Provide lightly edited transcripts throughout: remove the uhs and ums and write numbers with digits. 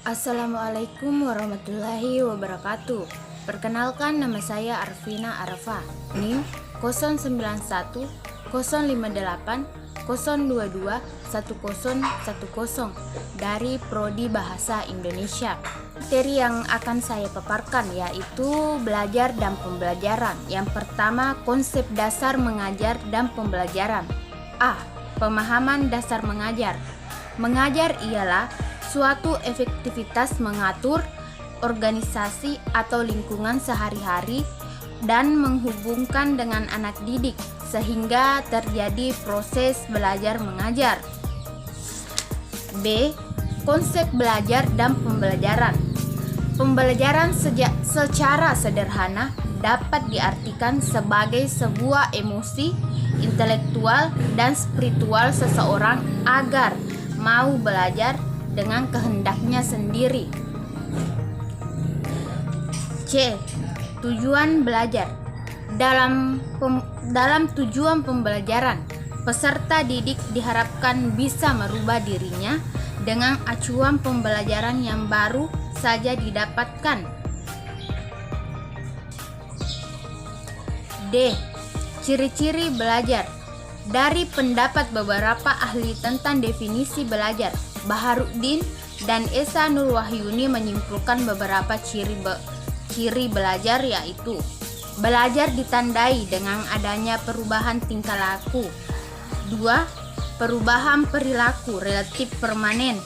Assalamualaikum warahmatullahi wabarakatuh. Perkenalkan, nama saya Arvina Arafah, NIM 091 058 022 1010 dari Prodi Bahasa Indonesia. Materi yang akan saya paparkan yaitu belajar dan pembelajaran. Yang pertama, konsep dasar mengajar dan pembelajaran. A. Pemahaman dasar mengajar. Mengajar ialah suatu efektivitas mengatur organisasi atau lingkungan sehari-hari dan menghubungkan dengan anak didik sehingga terjadi proses belajar mengajar. B. Konsep belajar dan pembelajaran. Pembelajaran secara sederhana dapat diartikan sebagai sebuah emosi intelektual dan spiritual seseorang agar mau belajar dengan kehendaknya sendiri. C. Tujuan belajar. Dalam tujuan pembelajaran, peserta didik diharapkan bisa merubah dirinya dengan acuan pembelajaran yang baru saja didapatkan. D. Ciri-ciri belajar. Dari pendapat beberapa ahli tentang definisi belajar, Baharuddin dan Esa Nurwahyuni menyimpulkan beberapa ciri belajar, yaitu belajar ditandai dengan adanya perubahan tingkah laku. 2. Perubahan perilaku relatif permanen.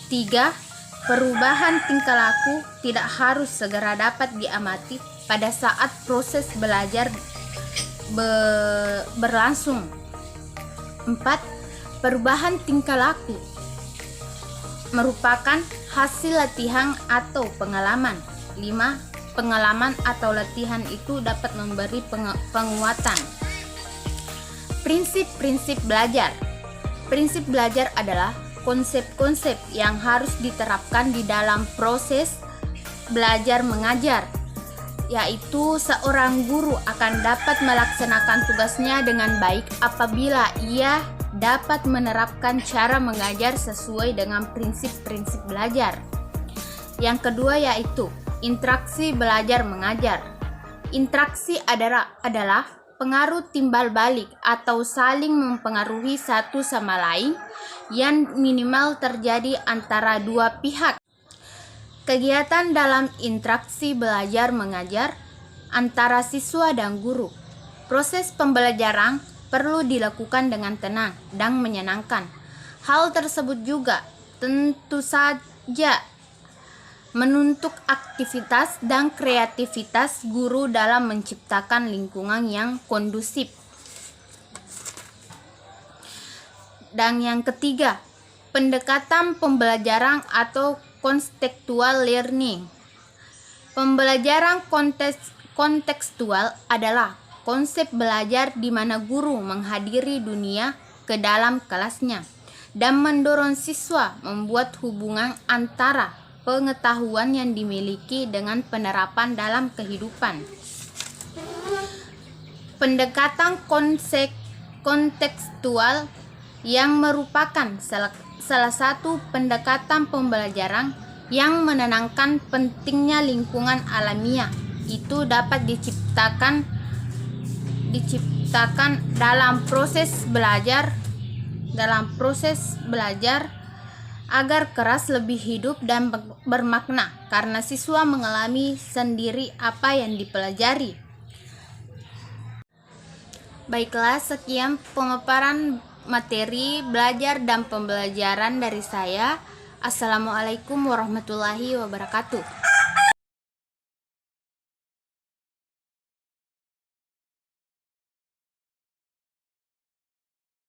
3. Perubahan tingkah laku tidak harus segera dapat diamati pada saat proses belajar berlangsung. 4. Perubahan tingkah laku merupakan hasil latihan atau pengalaman. 5. Pengalaman atau latihan itu dapat memberi penguatan. Prinsip-prinsip belajar. Prinsip belajar adalah konsep-konsep yang harus diterapkan di dalam proses belajar mengajar, yaitu seorang guru akan dapat melaksanakan tugasnya dengan baik apabila ia dapat menerapkan cara mengajar sesuai dengan prinsip-prinsip belajar. Yang kedua yaitu interaksi belajar mengajar. Interaksi adalah pengaruh timbal balik atau saling mempengaruhi satu sama lain yang minimal terjadi antara dua pihak. Kegiatan dalam interaksi belajar mengajar antara siswa dan guru. Proses pembelajaran perlu dilakukan dengan tenang dan menyenangkan. Hal tersebut juga tentu saja menuntut aktivitas dan kreativitas guru dalam menciptakan lingkungan yang kondusif. Dan yang ketiga, pendekatan pembelajaran atau kontekstual learning. Pembelajaran kontekstual adalah konsep belajar di mana guru menghadiri dunia ke dalam kelasnya dan mendorong siswa membuat hubungan antara pengetahuan yang dimiliki dengan penerapan dalam kehidupan. Pendekatan kontekstual yang merupakan salah satu pendekatan pembelajaran yang menenangkan pentingnya lingkungan alamiah itu dapat diciptakan dalam proses belajar agar keras lebih hidup dan bermakna karena siswa mengalami sendiri apa yang dipelajari. Baiklah, sekian pemaparan materi belajar dan pembelajaran dari saya. Assalamualaikum warahmatullahi wabarakatuh.